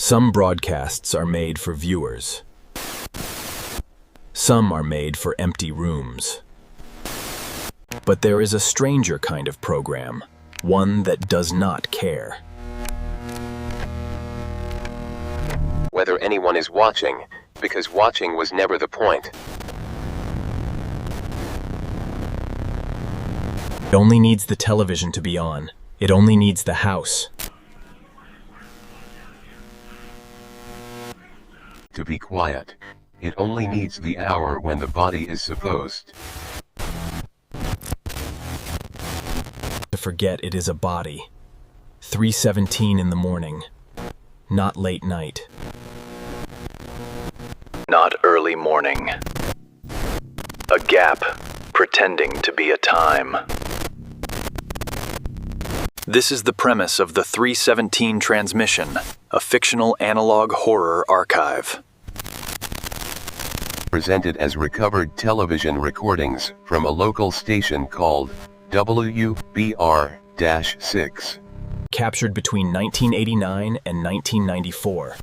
Some broadcasts are made for viewers. Some are made for empty rooms. But there is a stranger kind of program, one that does not care. Whether anyone is watching, because watching was never the point. It only needs the television to be on. It only needs the house. To be quiet. It only needs the hour when the body is supposed to forget it is a body. 3:17 in the morning. Not late night. Not early morning. A gap pretending to be a time. This is the premise of the 317 transmission, a fictional analog horror archive. Presented as recovered television recordings from a local station called WBR-6. Captured between 1989 and 1994.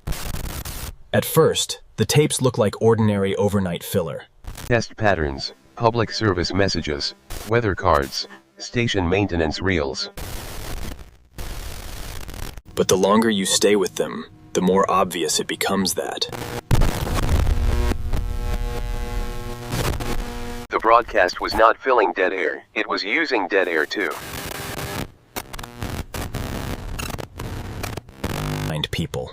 At first, the tapes look like ordinary overnight filler. Test patterns, public service messages, weather cards, station maintenance reels. But the longer you stay with them, the more obvious it becomes that the broadcast was not filling dead air, it was using dead air too. Find people.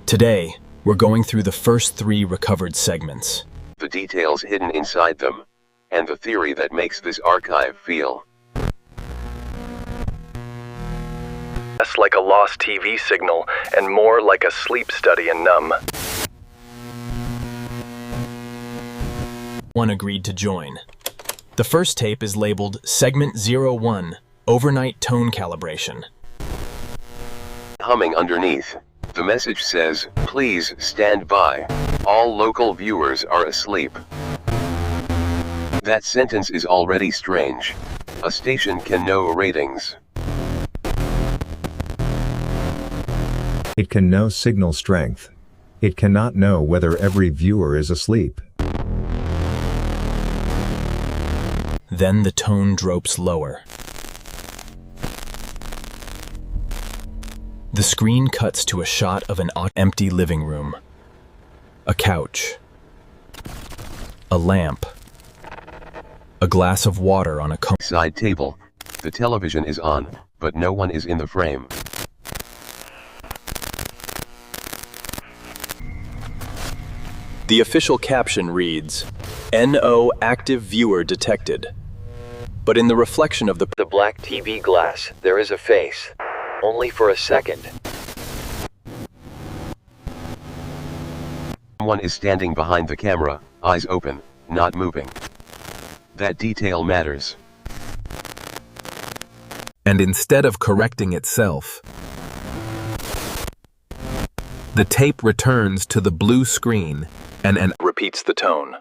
Today, we're going through the first 3 recovered segments. The details hidden inside them, and the theory that makes this archive feel less like a lost TV signal and more like a sleep study in Numb. One agreed to join. The first tape is labeled Segment 01, Overnight Tone Calibration. Humming underneath. The message says, "Please stand by. All local viewers are asleep." That sentence is already strange. A station can know ratings. It can know signal strength. It cannot know whether every viewer is asleep. Then the tone drops lower. The screen cuts to a shot of an empty living room. A couch. A lamp. A glass of water on a side table. The television is on, but no one is in the frame. The official caption reads, "NO active viewer detected." But in the reflection of the black TV glass, there is a face. Only for a second. Someone is standing behind the camera, eyes open, not moving. That detail matters. And instead of correcting itself, the tape returns to the blue screen and repeats the tone.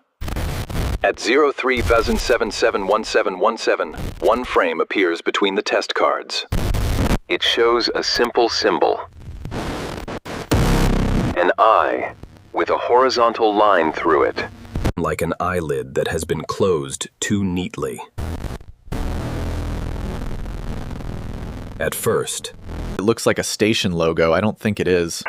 At 03,0771717, one frame appears between the test cards. It shows a simple symbol. An eye, with a horizontal line through it. Like an eyelid that has been closed too neatly. At first, it looks like a station logo. I don't think it is.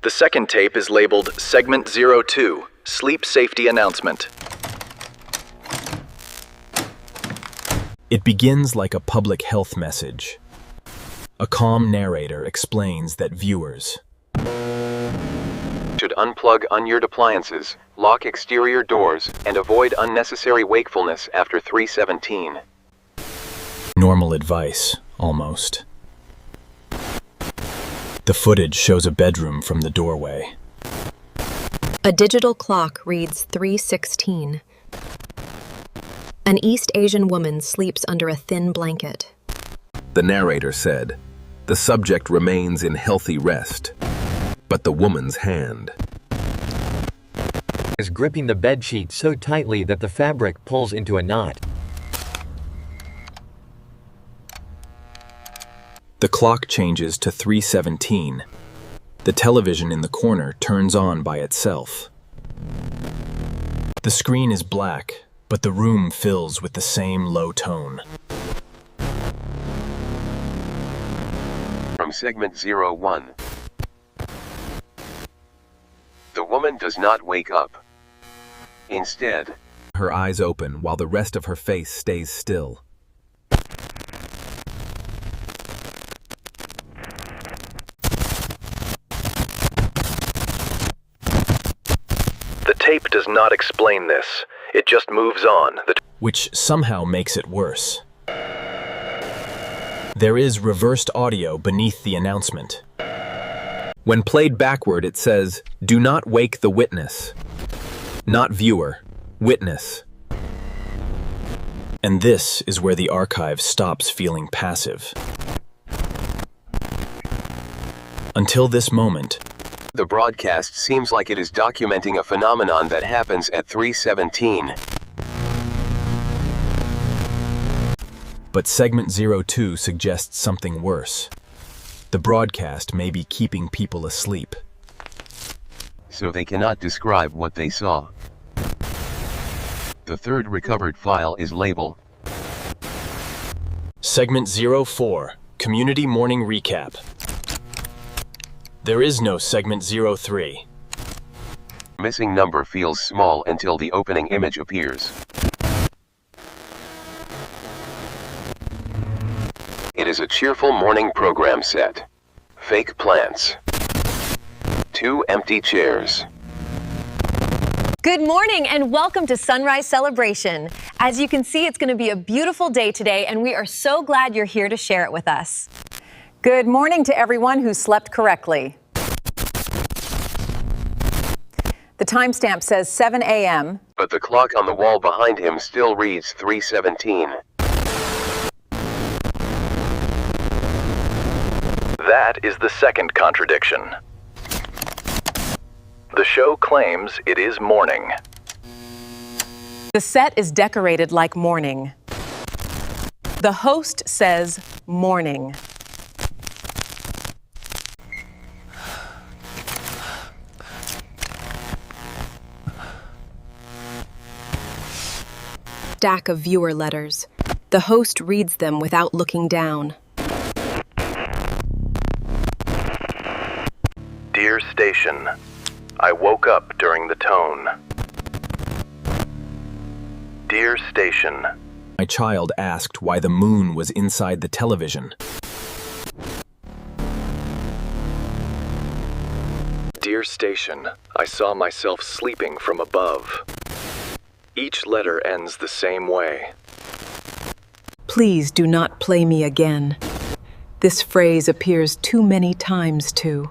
The second tape is labeled Segment 02, Sleep Safety Announcement. It begins like a public health message. A calm narrator explains that viewers should unplug unused appliances, lock exterior doors, and avoid unnecessary wakefulness after 3:17. Normal advice, almost. The footage shows a bedroom from the doorway. A digital clock reads 3:16. An East Asian woman sleeps under a thin blanket. The narrator said, "The subject remains in healthy rest, but the woman's hand is gripping the bedsheet so tightly that the fabric pulls into a knot." The clock changes to 3:17. The television in the corner turns on by itself. The screen is black, but the room fills with the same low tone. From segment 01. The woman does not wake up. Instead, Her eyes open while the rest of her face stays still. The tape does not explain this. It just moves on, which somehow makes it worse. There is reversed audio beneath the announcement. When played backward, it says, "Do not wake the witness." Not viewer, witness. And this is where the archive stops feeling passive. Until this moment, the broadcast seems like it is documenting a phenomenon that happens at 3:17. but segment 02 suggests something worse. The broadcast may be keeping people asleep. So they cannot describe what they saw. The third recovered file is labeled Segment 04, Community Morning Recap. There is no segment 03. Missing number feels small until the opening image appears. It is a cheerful morning program set. Fake plants. 2 empty chairs. Good morning and welcome to Sunrise Celebration. As you can see, it's going to be a beautiful day today and we are so glad you're here to share it with us. Good morning to everyone who slept correctly. The timestamp says 7 a.m. But the clock on the wall behind him still reads 3:17. That is the second contradiction. The show claims it is morning. The set is decorated like morning. The host says morning. Stack of viewer letters. The host reads them without looking down. Dear station, I woke up during the tone. Dear station, my child asked why the moon was inside the television. Dear station, I saw myself sleeping from above. Each letter ends the same way. Please do not play me again. This phrase appears too many times too.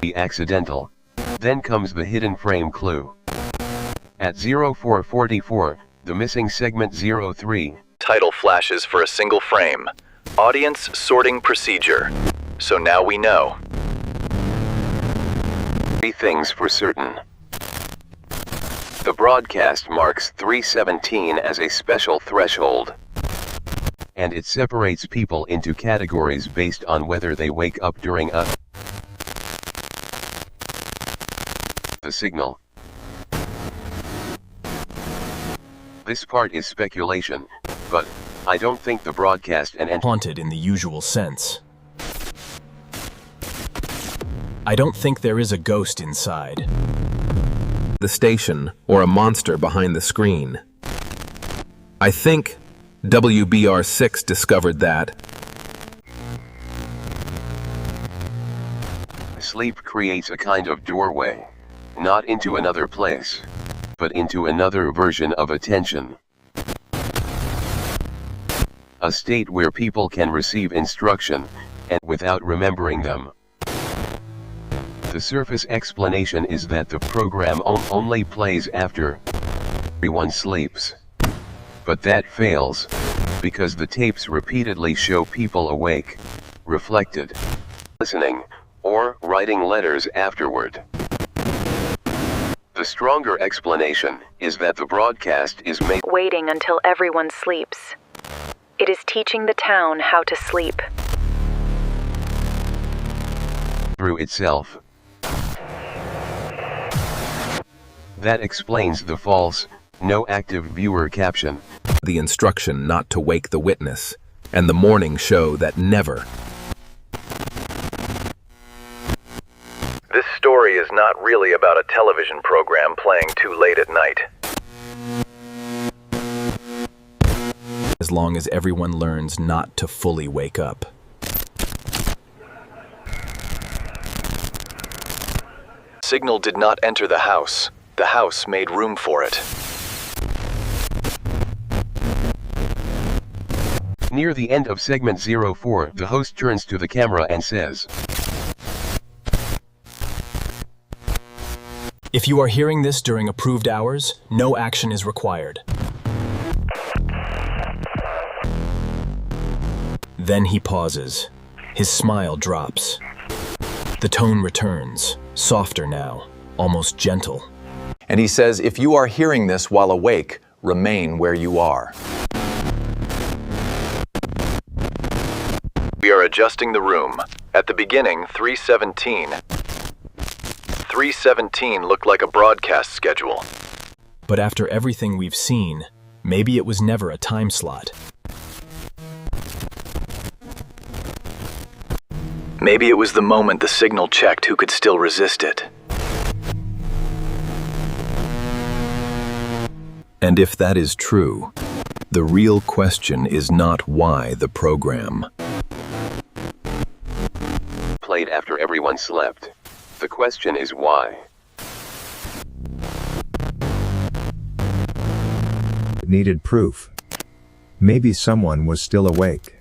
The accidental. Then comes the hidden frame clue. At 0444, the missing segment 03. Title flashes for a single frame. Audience sorting procedure. So now we know. 3 things for certain. The broadcast marks 3:17 as a special threshold. And it separates people into categories based on whether they wake up during the signal. This part is speculation, but I don't think the broadcast and haunted in the usual sense. I don't think there is a ghost inside. The station, or a monster behind the screen. I think WBR6 discovered that. Sleep creates a kind of doorway, not into another place, but into another version of attention. A state where people can receive instruction, and without remembering them. The surface explanation is that the program only plays after everyone sleeps. But that fails, because the tapes repeatedly show people awake, reflected, listening, or writing letters afterward. The stronger explanation is that the broadcast is made waiting until everyone sleeps. It is teaching the town how to sleep. Through itself. That explains the false, no active viewer caption. The instruction not to wake the witness, and the morning show that never. This story is not really about a television program playing too late at night. As long as everyone learns not to fully wake up. Signal did not enter the house. The house made room for it. Near the end of segment 04, the host turns to the camera and says, If you are hearing this during approved hours, no action is required. Then he pauses. His smile drops. The tone returns, softer now, almost gentle. And he says, if you are hearing this while awake, remain where you are. We are adjusting the room. At the beginning, 317. 317 looked like a broadcast schedule. But after everything we've seen, maybe it was never a time slot. Maybe it was the moment the signal checked who could still resist it. And if that is true, the real question is not why the program. Played after everyone slept. The question is why. It needed proof. Maybe someone was still awake.